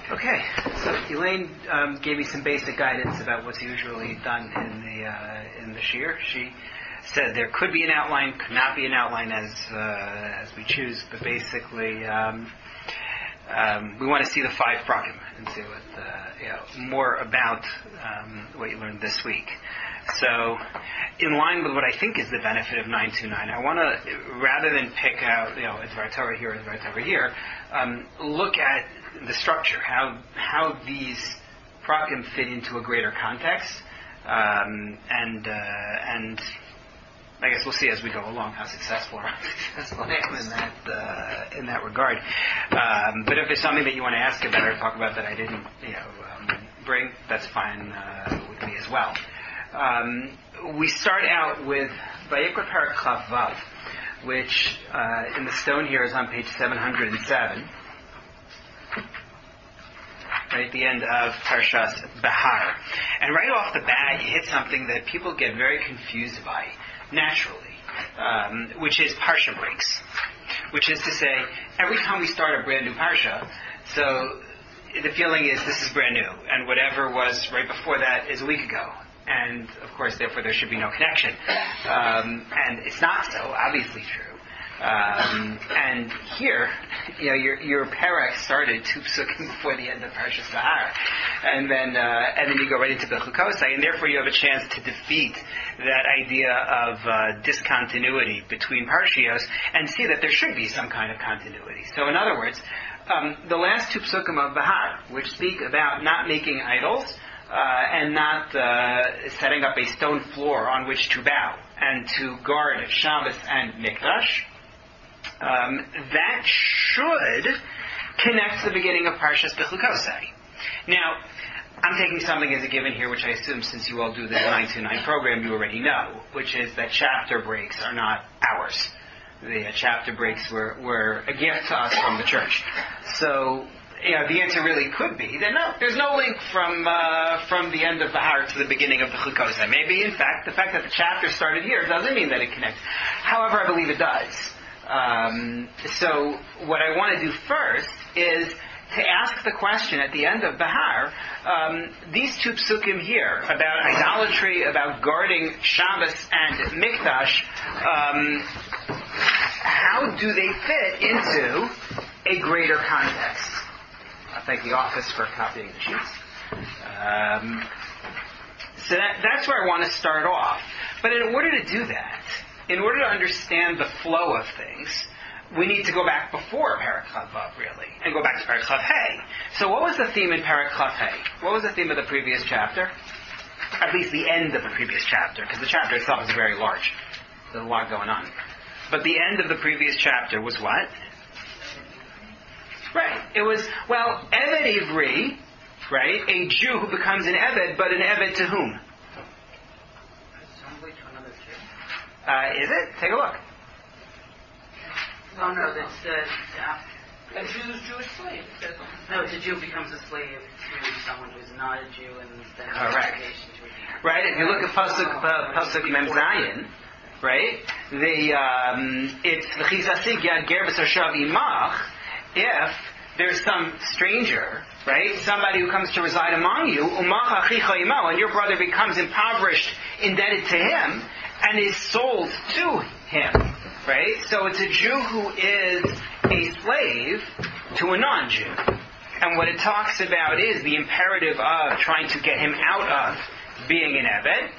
Okay, so Elaine gave me some basic guidance about what's usually done in the shir. She said there could be an outline, could not be an outline as we choose, but basically we want to see the 5 prakim and see what more about what you learned this week. So, in line with what I think is the benefit of 929, I want to, rather than pick out, a Dvar Torah here, a Dvar Torah here, look at the structure, how these prakim fit into a greater context, and I guess we'll see as we go along how successful or unsuccessful I am in that regard. But if there's something that you want to ask about or talk about that I didn't, bring, that's fine with me as well. We start out with Vayikra Parak Chav Vav, which in the stone here is on page 707, right at the end of Parshas Behar. And right off the bat, you hit something that people get very confused by, naturally, which is Parsha breaks. Which is to say, every time we start a brand new Parsha, so the feeling is this is brand new, and whatever was right before that is a week ago. And, of course, therefore, there should be no connection. And it's not so, obviously true. And here, your Perek started 2 psukim before the end of Parshas Behar. And then you go right into Bechukosai, and therefore you have a chance to defeat that idea of discontinuity between Parshios and see that there should be some kind of continuity. So, in other words, the last 2 psukim of Behar, which speak about not making idols, and not setting up a stone floor on which to bow and to guard Shabbos and Mikdash, that should connect to the beginning of Parshas Bechukosai. Now, I'm taking something as a given here, which I assume since you all do the 929 program, you already know, which is that chapter breaks are not ours. The chapter breaks were a gift to us from the church. So, the answer really could be that no, there's no link from the end of the Behar to the beginning of the Chukosai. Maybe, in fact, the fact that the chapter started here doesn't mean that it connects. However, I believe it does. So, what I want to do first is to ask the question at the end of Behar, these 2 psukim here, about idolatry, about guarding Shabbos and Mikdash, how do they fit into a greater context? I'll thank the office for copying the sheets. So that's where I want to start off. But in order to do that, in order to understand the flow of things, we need to go back before Parak Chav Vav, really, and go back to Parak Chav Hey. So what was the theme in Parak Chav Hey? What was the theme of the previous chapter? At least the end of the previous chapter, because the chapter itself is very large. There's a lot going on. But the end of the previous chapter was what? Right. It was, Eved Ivri, right? A Jew who becomes an Eved, but an Eved to whom? Assembly to another Jew. Is it? Take a look. Oh, no, that's a Jewish slave. No, it's a Jew becomes a slave to someone who's not a Jew, and then correct. To right. If you look at Pasuk Mem Zayin, right? It's V'chisasig Yad Ger B'Sashav Imach. If there's some stranger, right, somebody who comes to reside among you, and your brother becomes impoverished, indebted to him, and is sold to him, right? So it's a Jew who is a slave to a non-Jew. And what it talks about is the imperative of trying to get him out of being an Eved,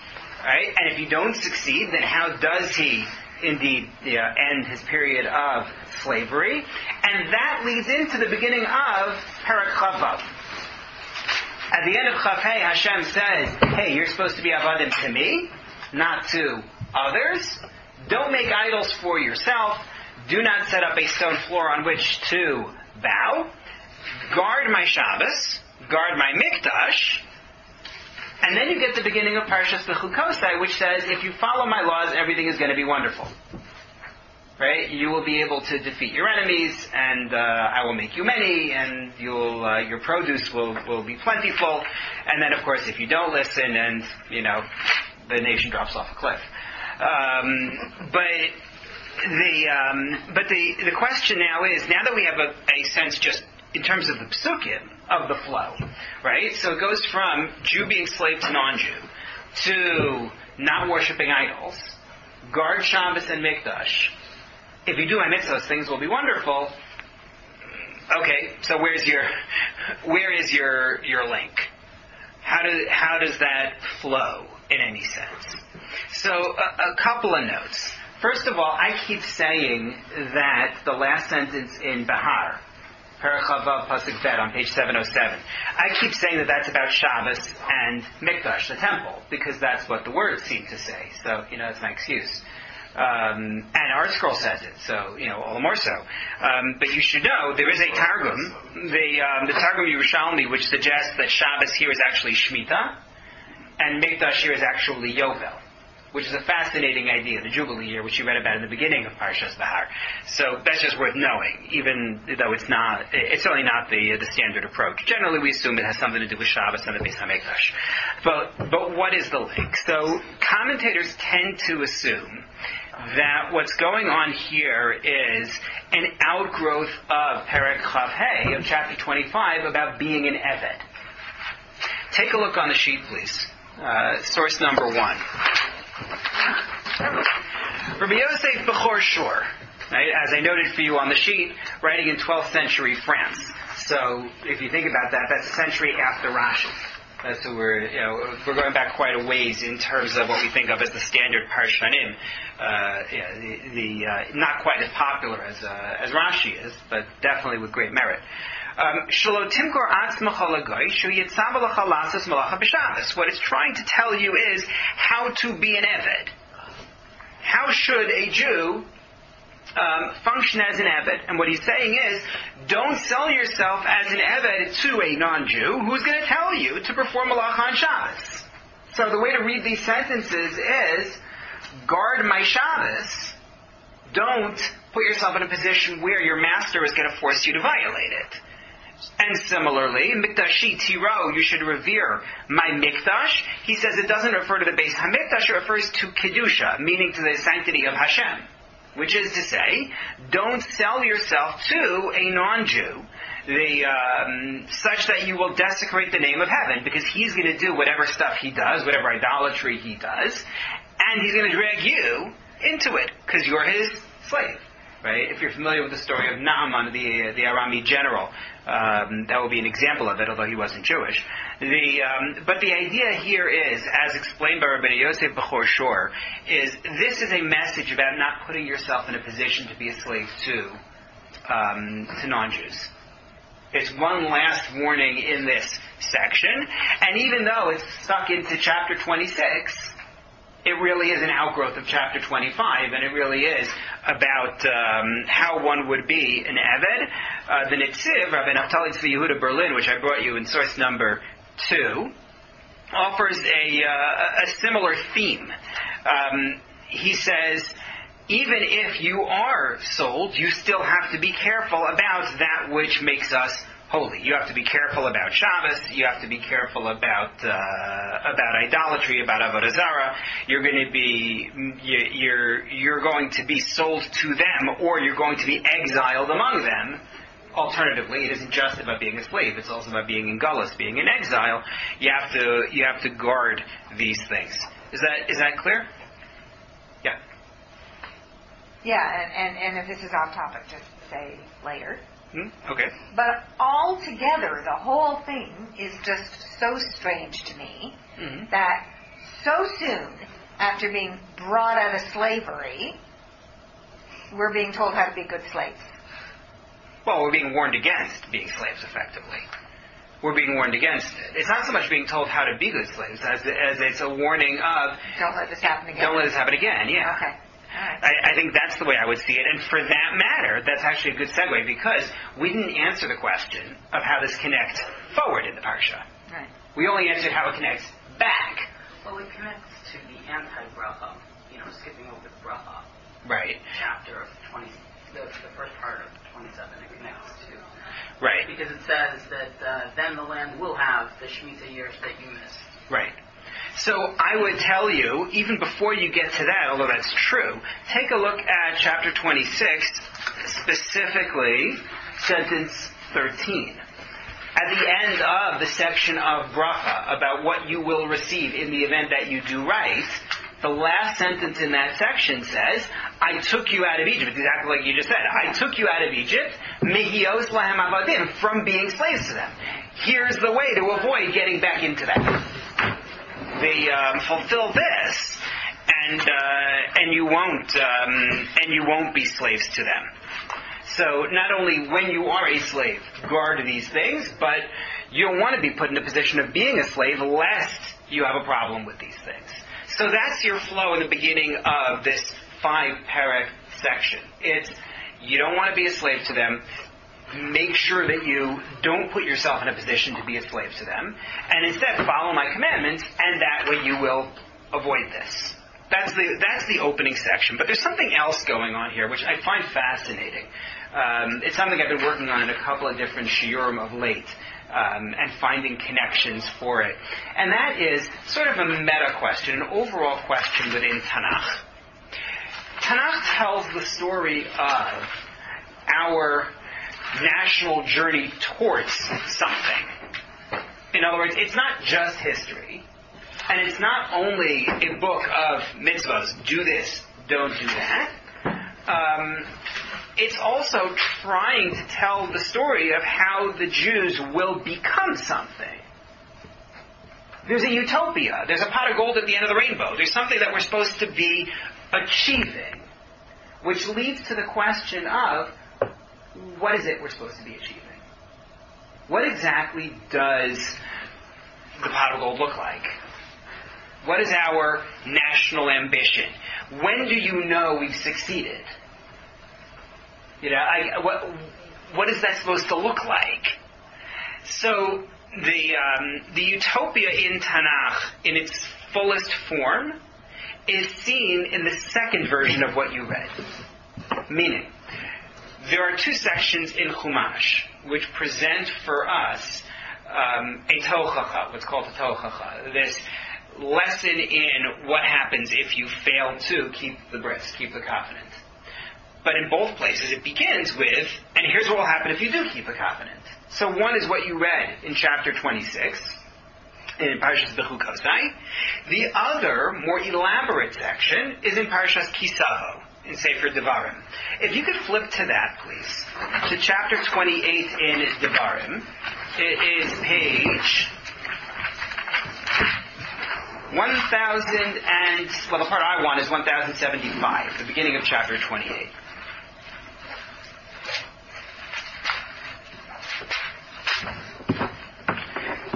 right? And if you don't succeed, then how does he indeed end his period of slavery? And that leads into the beginning of Parak Chav Vav. At the end of Chav Hey, Hashem says, hey, you're supposed to be avadim to me, not to others. Don't make idols for yourself. Do not set up a stone floor on which to bow. Guard my Shabbos. Guard my Mikdash. And then you get the beginning of Parshas Bechukosai, which says, if you follow my laws, everything is going to be wonderful. Right? You will be able to defeat your enemies, and I will make you many, and your produce will be plentiful. And then, of course, if you don't listen, and the nation drops off a cliff. But the question now is, now that we have a sense just in terms of the psukim, of the flow, right? So it goes from Jew being slave to non-Jew, to not worshiping idols, guard Shabbos and Mikdash. If you do my mitzvahs, things will be wonderful. Okay, so where is your link? How does that flow in any sense? So a couple of notes. First of all, I keep saying that the last sentence in Bahar, Perek Chavav Pasuk Bet on page 707, I keep saying that that's about Shabbos and Mikdash, the temple, because that's what the words seem to say. So, it's my excuse. And our scroll says it, so, all the more so. But you should know, there is a Targum, the Targum Yerushalmi, which suggests that Shabbos here is actually Shemitah, and Mikdash here is actually Yovel, which is a fascinating idea, the Jubilee year, which you read about in the beginning of Parshas Bahar. So that's just worth knowing, even though it's certainly not the standard approach. Generally, we assume it has something to do with Shabbos and the Beis HaMikdash. But what is the link? So commentators tend to assume that what's going on here is an outgrowth of Perek Chav of chapter 25 about being an Eved. Take a look on the sheet, please. Source number 1. Rabbi Yosef Bechor Shor, right, as I noted for you on the sheet, writing in 12th century France. So if you think about that, that's a century after Rashi. So we're going back quite a ways in terms of what we think of as the standard Parshanim. Not quite as popular as Rashi is, but definitely with great merit. What it's trying to tell you is how to be an Eved. How should a Jew function as an Eved? And what he's saying is, don't sell yourself as an Eved to a non-Jew who's going to tell you to perform Malacha on Shabbos. So the way to read these sentences is, guard my Shabbos. Don't put yourself in a position where your master is going to force you to violate it. And similarly, Mikdashi Tiro, you should revere my Mikdash. He says it doesn't refer to the Beis HaMikdash, it refers to Kedusha, meaning to the sanctity of Hashem. Which is to say, don't sell yourself to a non-Jew, such that you will desecrate the name of heaven, because he's going to do whatever stuff he does, whatever idolatry he does, and he's going to drag you into it, because you're his slave. Right? If you're familiar with the story of Naaman, the Arami general, that will be an example of it, although he wasn't Jewish. But the idea here is, as explained by Rabbi Yosef Bechor Shor, is this is a message about not putting yourself in a position to be a slave to non-Jews. It's one last warning in this section, and even though it's stuck into chapter 26, it really is an outgrowth of chapter 25, and it really is about how one would be an Eved. The Nitziv, Rabbi Naftali Tzvi Yehuda Berlin, which I brought you in source number 2, offers a similar theme. He says, even if you are sold, you still have to be careful about that which makes us holy. You have to be careful about Shabbos. You have to be careful about idolatry, about avodah zarah. You're going to be sold to them, or you're going to be exiled among them. Alternatively, it isn't just about being a slave; it's also about being in gullus, being in exile. You have to guard these things. Is that clear? Yeah. Yeah, and if this is off topic, just say later. Okay. But altogether, the whole thing is just so strange to me that so soon after being brought out of slavery, we're being told how to be good slaves. Well, we're being warned against being slaves, effectively. We're being warned against it. It's not so much being told how to be good slaves as it's a warning of... Don't let this happen again. Don't let this happen again, yeah. Okay. Right. I think that's the way I would see it. And for that matter, that's actually a good segue, because we didn't answer the question of how this connects forward in the Parsha. Right. We only answered how it connects back. Well, it connects to the anti-bracha, skipping over the bracha. Right. Chapter of 20, the first part of 27, it connects to. Right. Because it says that then the land will have the Shemitah years that you missed. Right. So I would tell you, even before you get to that, although that's true, take a look at chapter 26, specifically sentence 13. at the end of the section of bracha about what you will receive in the event that you do right, the last sentence in that section says, I took you out of Egypt, exactly like you just said. I took you out of Egypt, mehios lahem avadim, from being slaves to them. Here's the way to avoid getting back into that. They fulfill this, and you won't be slaves to them. So not only when you are a slave, guard these things, but you don't want to be put in a position of being a slave lest you have a problem with these things. So that's your flow in the beginning of this 5-parak section. It's, you don't want to be a slave to them. Make sure that you don't put yourself in a position to be a slave to them. And instead follow my commandments, and that way you will avoid this. That's the opening section. But there's something else going on here, which I find fascinating. It's something I've been working on in a couple of different shiurim of late. And finding connections for it. And that is sort of a meta question, an overall question within Tanakh. Tanakh tells the story of our national journey towards something. In other words, it's not just history, and it's not only a book of mitzvahs, do this, don't do that. It's also trying to tell the story of how the Jews will become something. There's a utopia. There's a pot of gold at the end of the rainbow. There's something that we're supposed to be achieving, which leads to the question of, what is it we're supposed to be achieving? What exactly does the pot of gold look like? What is our national ambition? When do you know we've succeeded? What is that supposed to look like? So the utopia in Tanakh, in its fullest form, is seen in the second version of what you read. Meaning, there are 2 sections in Chumash which present for us a tochacha, what's called a tochacha. This lesson in what happens if you fail to keep the bris, keep the covenant. But in both places it begins with, and here's what will happen if you do keep the covenant. So one is what you read in chapter 26, in Parshas Bechukosai. The other, more elaborate section, is in Parshas Kisavo, in Sefer Devarim. If you could flip to that, please, to chapter 28 in Devarim. It is page 1,000 and, well, the part I want is 1,075, the beginning of chapter 28.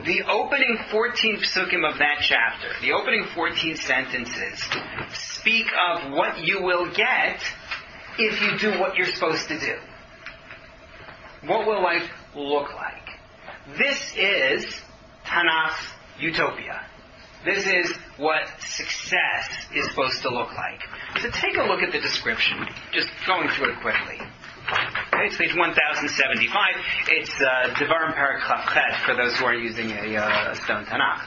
The opening 14 psukim of that chapter, the opening 14 sentences, speak of what you will get if you do what you're supposed to do. What will life look like? This is Tanakh's utopia. This is what success is supposed to look like. So take a look at the description, just going through it quickly. Okay, it's page 1075. It's Devarim Perek Chavchet for those who are using a stone Tanakh.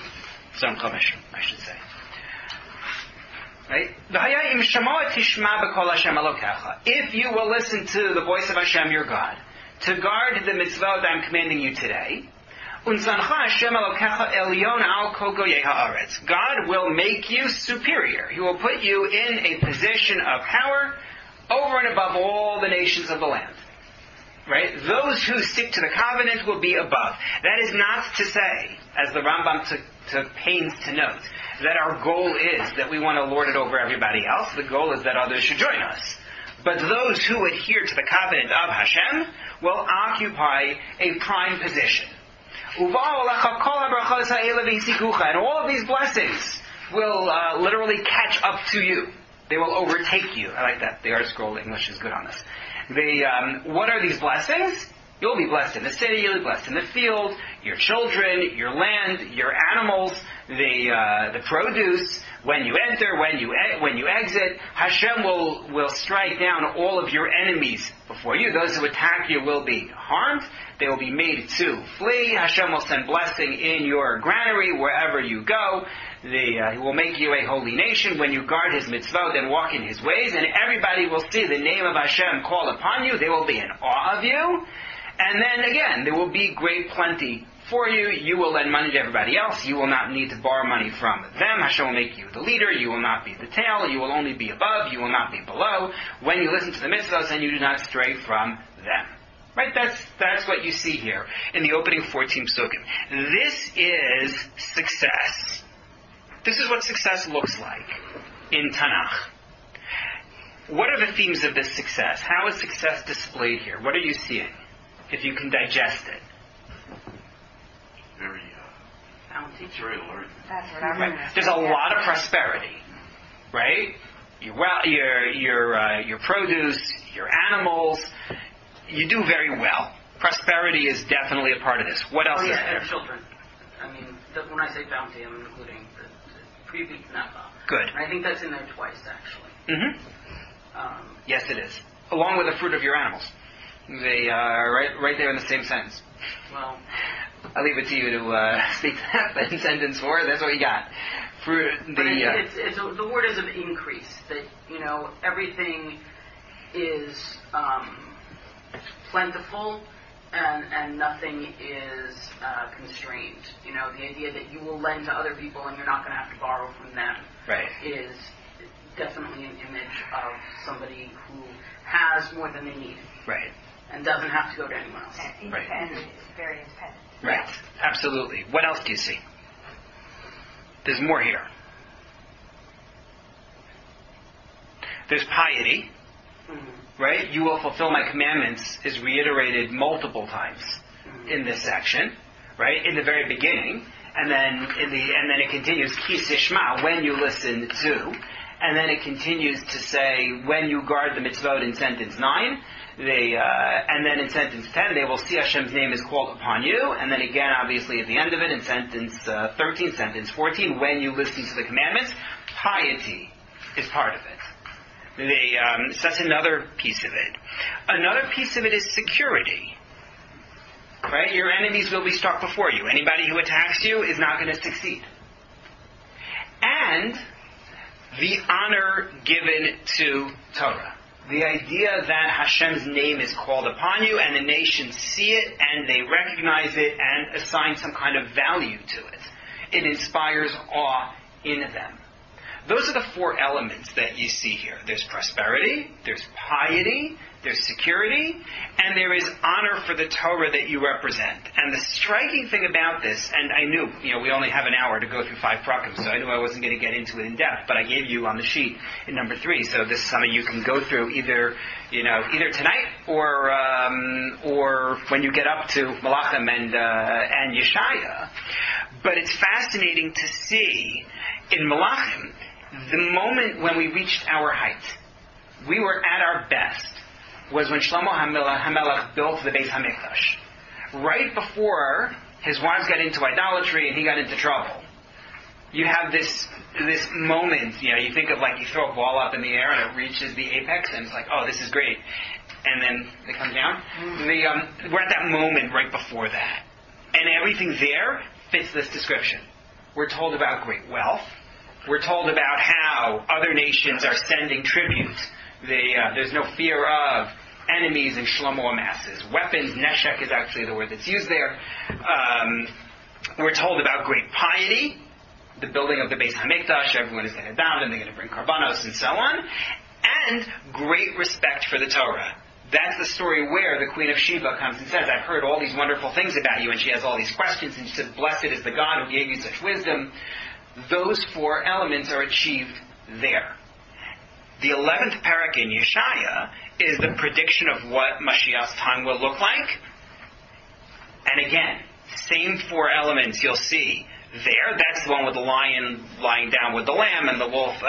Stone Chumash, I should say. Right? If you will listen to the voice of Hashem your God, to guard the mitzvah that I'm commanding you today, God will make you superior. He will put you in a position of power over and above all the nations of the land. Right? Those who stick to the covenant will be above. That is not to say, as the Rambam took pains to note, that our goal is that we want to lord it over everybody else. The goal is that others should join us. But those who adhere to the covenant of Hashem will occupy a prime position. And all of these blessings will literally catch up to you. They will overtake you. I like that. The ArtScroll English is good on this. What are these blessings? You'll be blessed in the city, you'll be blessed in the field, your children, your land, your animals, the produce. When you enter, when you exit, Hashem will strike down all of your enemies before you. Those who attack you will be harmed. They will be made to flee. Hashem will send blessing in your granary wherever you go. He will make you a holy nation when you guard His mitzvot and walk in His ways. And everybody will see the name of Hashem called upon you. They will be in awe of you. And then again, there will be great plenty for you. You will lend money to everybody else. You will not need to borrow money from them. Hashem will make you the leader. You will not be the tail. You will only be above. You will not be below. When you listen to the mitzvahs and you do not stray from them. Right? That's what you see here in the opening 14 psukim. This is success. This is what success looks like in Tanakh. What are the themes of this success? How is success displayed here? What are you seeing? If you can digest it. It's very alert. That's what I'm Right. There's a lot of prosperity, right? Your produce, your animals, you do very well. Prosperity is definitely a part of this. What else is there? And children. I mean, when I say bounty, I'm including the previous nafa. Good. And I think that's in there twice, actually. Mm-hmm. Yes, it is. Along with the fruit of your animals. They are right there in the same sentence. Well, I'll leave it to you to speak that in sentence 4. That's what you got. The word is an increase. That, everything is plentiful and nothing is constrained. The idea that you will lend to other people and you're not going to have to borrow from them is definitely an image of somebody who has more than they need. Right. And doesn't have to go to anyone else. Independent. It's very independent. Right. Absolutely. What else do you see? There's more here. There's piety. Mm-hmm. Right? You will fulfill my commandments is reiterated multiple times in this section. Right? In the very beginning. And then it continues, Ki Sishma, when you listen to. And then it continues to say, when you guard the mitzvot in sentence 9, and then in sentence 10, they will see Hashem's name is called upon you. And then again, obviously, at the end of it, in sentence 13, sentence 14, when you listen to the commandments, piety is part of it. So that's another piece of it. Another piece of it is security. Right? Your enemies will be struck before you. Anybody who attacks you is not going to succeed. And the honor given to Torah. The idea that Hashem's name is called upon you and the nations see it and they recognize it and assign some kind of value to it. It inspires awe in them. Those are the 4 elements that you see here. There's prosperity, there's piety, there's security, and there is honor for the Torah that you represent. And the striking thing about this, and I knew, we only have an hour to go through 5 prakim, so I knew I wasn't going to get into it in depth, but I gave you on the sheet in number 3, so this is something you can go through either tonight or when you get up to Malachim and Yeshaya. But it's fascinating to see in Malachim, the moment when we reached our height, we were at our best, was when Shlomo HaMelech built the Beis HaMikdash. Right before his wives got into idolatry and he got into trouble. You have this moment, you think of like you throw a ball up in the air and it reaches the apex and it's like, oh, this is great. And then it comes down. We're at that moment right before that. And everything there fits this description. We're told about great wealth. We're told about how other nations are sending tribute. There's no fear of enemies and Shlomo amasses. Weapons, neshek is actually the word that's used there. We're told about great piety, the building of the Beis HaMikdash, everyone is going to daven, they're going to bring karbanos and so on, and great respect for the Torah. That's the story where the Queen of Sheba comes and says, I've heard all these wonderful things about you, and she has all these questions, and she says, blessed is the God who gave you such wisdom. Those 4 elements are achieved there. The 11th parak in Yeshaya is the prediction of what Mashiach's time will look like. And again, same 4 elements you'll see there. That's the one with the lion lying down with the lamb, and the wolf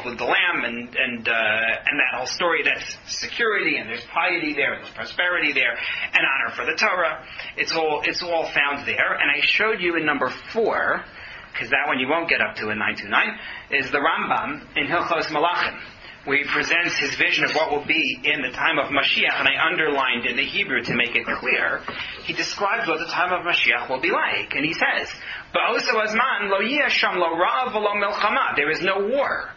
with the lamb, and that whole story. That's security, and there's piety there, and there's prosperity there, and honor for the Torah. It's all found there. And I showed you in number 4, because that one you won't get up to in 929, is the Rambam in Hilchos Malachim, where he presents his vision of what will be in the time of Mashiach, and I underlined in the Hebrew to make it clear. He describes what the time of Mashiach will be like, and he says, "Ba'oso azman lo yeh sham lo ra'av v'lo milchama." There is no war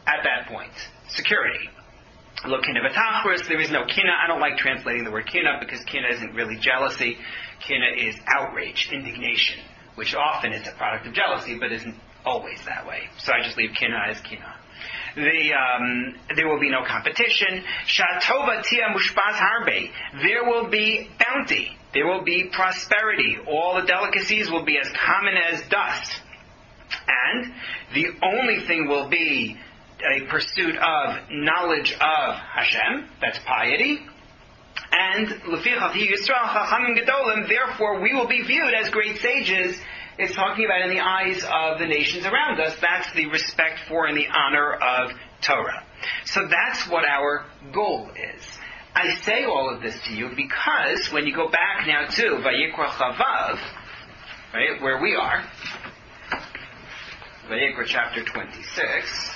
at that point. Security. Lo kina v'tachris, there is no kina. I don't like translating the word kina because kina isn't really jealousy. Kina is outrage, indignation, which often is a product of jealousy, but isn't always that way. So I just leave kina as kina. There will be no competition. Shatova tia mushbaz harbe. There will be bounty. There will be prosperity. All the delicacies will be as common as dust. And the only thing will be a pursuit of knowledge of Hashem, that's piety. And therefore we will be viewed as great sages. It's talking about in the eyes of the nations around us. That's the respect for and the honor of Torah. So that's what our goal is. I say all of this to you because when you go back now to Vayikra Chavav, right, where we are, Vayikra chapter 26,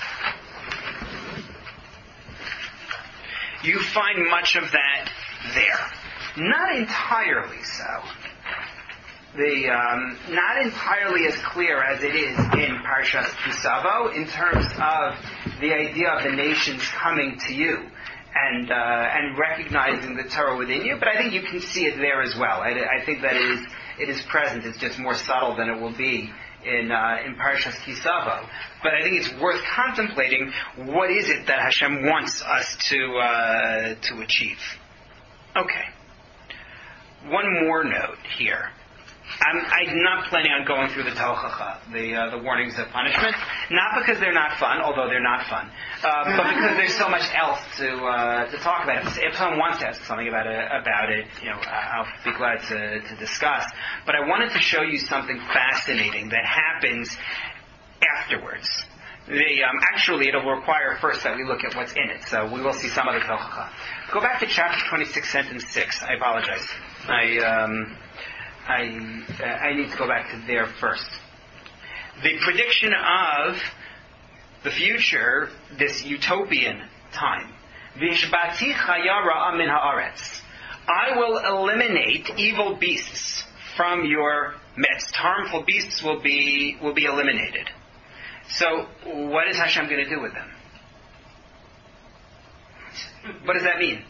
you find much of that there. Not entirely so. Not entirely as clear as it is in Parshas Kisavo in terms of the idea of the nations coming to you and recognizing the Torah within you, but I think you can see it there as well. I think that it is present. It's just more subtle than it will be in Parshas Kisavo. But I think it's worth contemplating what is it that Hashem wants us to achieve. Okay. One more note here. I'm not planning on going through the Tochacha, the warnings of punishment, not because they're not fun, although they're not fun, but because there's so much else to talk about. If someone wants to ask something about it, I'll be glad to discuss. But I wanted to show you something fascinating that happens afterwards. Actually, it'll require first that we look at what's in it. So we will see some of the Tochacha. Go back to chapter 26, sentence 6. I apologize. I need to go back to there first. The prediction of the future, this utopian time. Vishbati chaya ra'a min haaretz. I will eliminate evil beasts from your midst. Harmful beasts will be eliminated. So, what is Hashem going to do with them? What does that mean?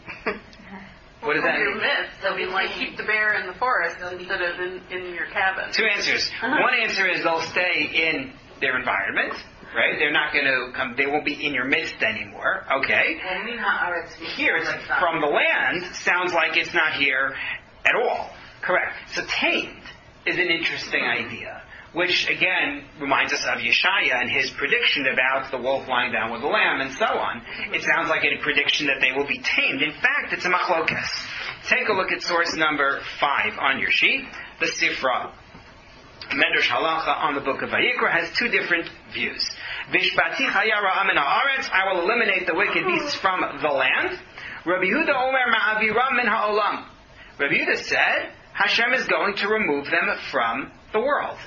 What does that mean? They'll be like, keep the bear in the forest instead of in your cabin. Two answers. One answer is they'll stay in their environment, right? They're not going to come, they won't be in your midst anymore. Okay. Here, it's from the land, sounds like it's not here at all. Correct. So tamed is an interesting idea, which again reminds us of Yeshaya and his prediction about the wolf lying down with the lamb and so on. It sounds like a prediction that they will be tamed. In fact, it's a machlokas. Take a look at source number 5 on your sheet. The Sifra Medrash Halacha on the book of Vayikra has two different views. Vishbati chaya ra'a min haaretz, I will eliminate the wicked beasts from the land. Rabbi Yehuda omer ma'avira min ha'olam. Rabbi Yehuda said, Hashem is going to remove them from the world.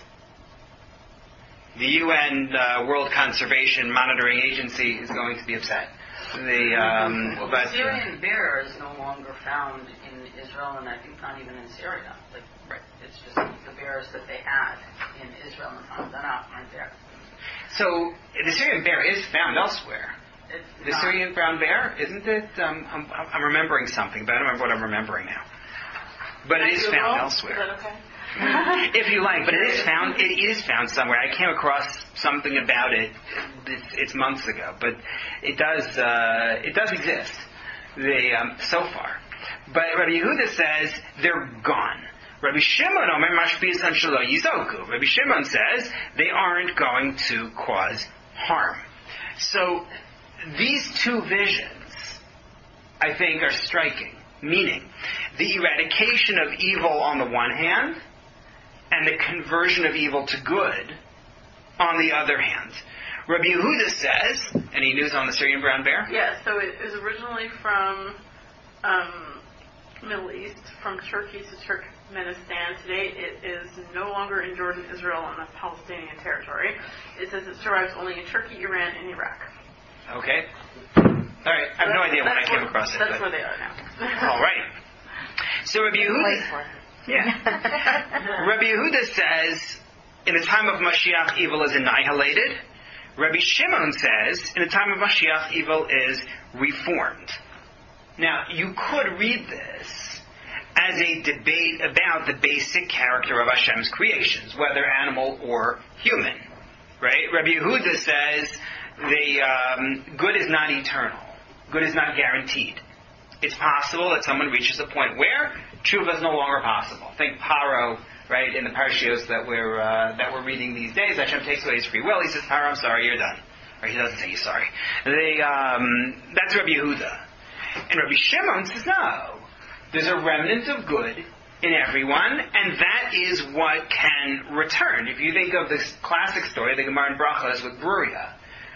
The UN World Conservation Monitoring Agency is going to be upset. The Syrian bear is no longer found in Israel, and I think not even in Syria. Right. It's just the bears that they had in Israel and they're not there. So the Syrian bear is found elsewhere. The Syrian brown bear, isn't it? I'm remembering something, but I don't remember what I'm remembering now. But it is found elsewhere. Is that okay? If you like, but it is found somewhere. I came across something about it. It's months ago, but it does exist. So far, but Rabbi Yehuda says they're gone. Rabbi Shimon omer mashpizan shelo yizoku. Rabbi Shimon says they aren't going to cause harm. So these two visions, I think, are striking. Meaning, the eradication of evil on the one hand, and the conversion of evil to good on the other hand. Rabbi Yehuda says, any news on the Syrian brown bear? Yeah, so it is originally from Middle East, from Turkey to Turkmenistan. Today it is no longer in Jordan, Israel, and the Palestinian territory. It says it survives only in Turkey, Iran, and Iraq. Okay. All right. I have no idea when I came across it. That's where they are now. All right. So Rabbi Yehuda... Yeah. Rabbi Yehuda says, in the time of Mashiach, evil is annihilated. Rabbi Shimon says, in the time of Mashiach, evil is reformed. Now, you could read this as a debate about the basic character of Hashem's creations, whether animal or human. Right? Rabbi Yehuda says good is not eternal. Good is not guaranteed. It's possible that someone reaches a point where tshuva is no longer possible. Think Paro, right, in the parashios that we're reading these days. Hashem takes away his free will. He says, Paro, I'm sorry, you're done. Or he doesn't say he's sorry. That's Rabbi Yehuda. And Rabbi Shimon says, no. There's a remnant of good in everyone, and that is what can return. If you think of this classic story, the Gemara in Brachos with Bruria,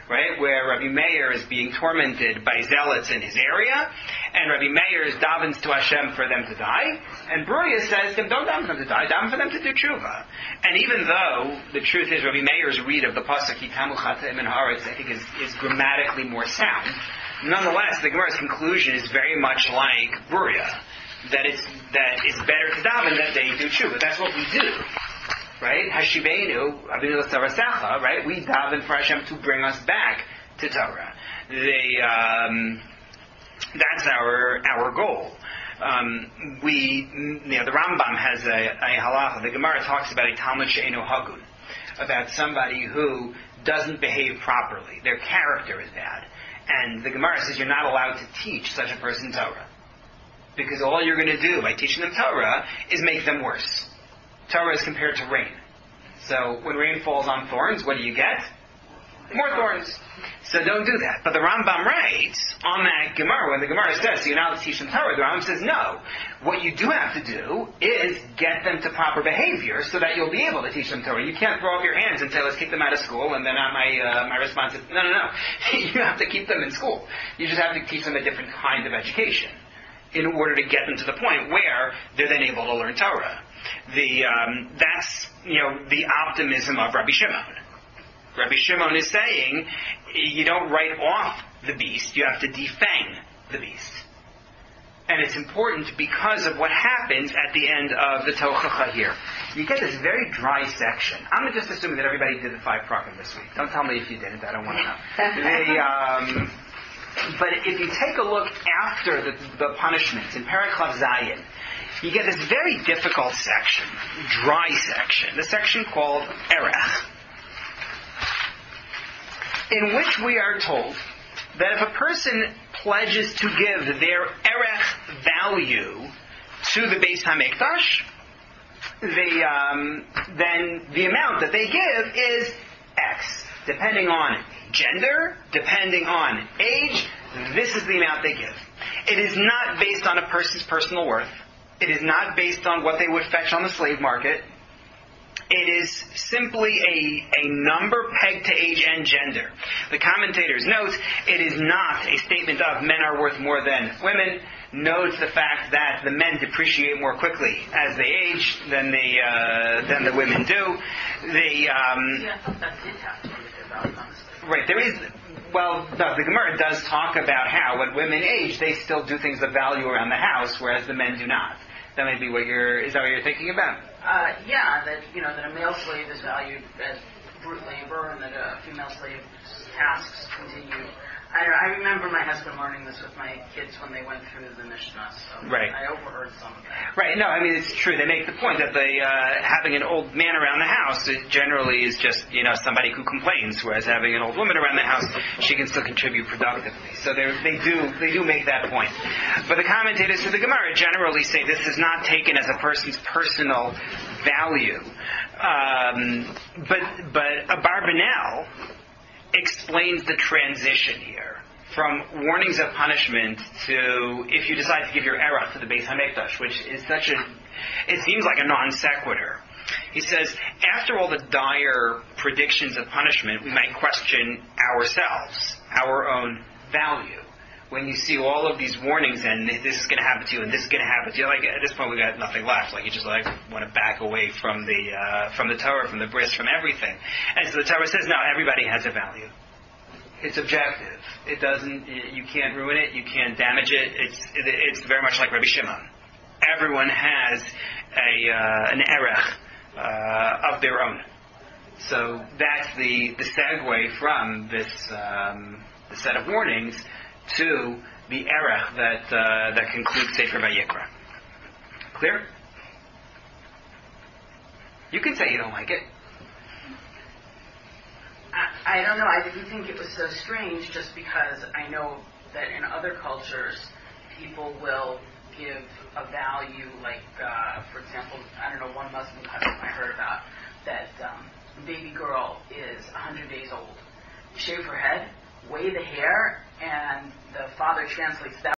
right, where Rabbi Meir is being tormented by zealots in his area, and Rabbi Meir davens to Hashem for them to die, and Bruria says to him, don't daven for them to die, daven for them to do tshuva. And even though the truth is Rabbi Meir's read of the pasuk Yitamu Chateim and Haaretz, I think is grammatically more sound, nonetheless, the Gemara's conclusion is very much like Bruria, that it's better to daven that they do tshuva. That's what we do. Right? Hashivenu, Avinu L'Sarasacha, right? We daven for Hashem to bring us back to Torah. That's our goal. The Rambam has a halacha. The Gemara talks about a Talmud she'eino hagun, about somebody who doesn't behave properly. Their character is bad. And the Gemara says you're not allowed to teach such a person Torah. Because all you're going to do by teaching them Torah is make them worse. Torah is compared to rain. So when rain falls on thorns, what do you get? More thorns. So don't do that. But the Rambam writes on that Gemara, when the Gemara says, so you're not allowed to teach them Torah, the Rambam says, no. What you do have to do is get them to proper behavior so that you'll be able to teach them Torah. You can't throw up your hands and say, let's kick them out of school, and then my response is, no. You have to keep them in school. You just have to teach them a different kind of education in order to get them to the point where they're then able to learn Torah. That's the optimism of Rabbi Shimon. Rabbi Shimon is saying you don't write off the beast, you have to defang the beast. And it's important because of what happens at the end of the Tochacha here. You get this very dry section. I'm just assuming that everybody did the 5 prakim this week. Don't tell me if you didn't, I don't want to know. But if you take a look after the punishments in Perek Chav Zayin, you get this very difficult section, dry section, the section called Erech, in which we are told that if a person pledges to give their Erech value to the Beis HaMikdash, then the amount that they give is X, depending on gender, depending on age. This is the amount they give. It is not based on a person's personal worth. It is not based on what they would fetch on the slave market. It is simply a number pegged to age and gender. The commentators note it is not a statement of men are worth more than women. Notes the fact that the men depreciate more quickly as they age than the women do. Right, there is. Well, no, the Gemara does talk about how when women age, they still do things of value around the house, whereas the men do not. That might be is that what you're thinking about? That a male slave is valued as brute labor, and that a female slave's tasks continue. I remember my husband learning this with my kids when they went through the Mishnah, so right. I overheard some of that. Right, no, I mean, it's true. They make the point that having an old man around the house, it generally is just, somebody who complains, whereas having an old woman around the house, she can still contribute productively. So they do make that point. But the commentators to the Gemara generally say this is not taken as a person's personal value. But Abarbanel explains the transition here from warnings of punishment to if you decide to give your erech to the Beis HaMikdash, which is it seems like a non sequitur. He says, after all the dire predictions of punishment, we might question ourselves, our own value. When you see all of these warnings and this is going to happen to you and this is going to happen to you, like at this point we got nothing left. Like you just want to back away from the Torah, from the bris, from everything. And so the Torah says, no, everybody has a value. It's objective. It doesn't. You can't ruin it. You can't damage it. It's very much like Rabbi Shimon. Everyone has an erech of their own. So that's the segue from this the set of warnings to the Erech that concludes Sefer Vayikra. Clear? You can say you don't like it. I don't know. I didn't think it was so strange just because I know that in other cultures people will give a value, like, for example, I don't know, one Muslim custom I heard about, that baby girl is 100 days old. You shave her head, weigh the hair, and the father translates that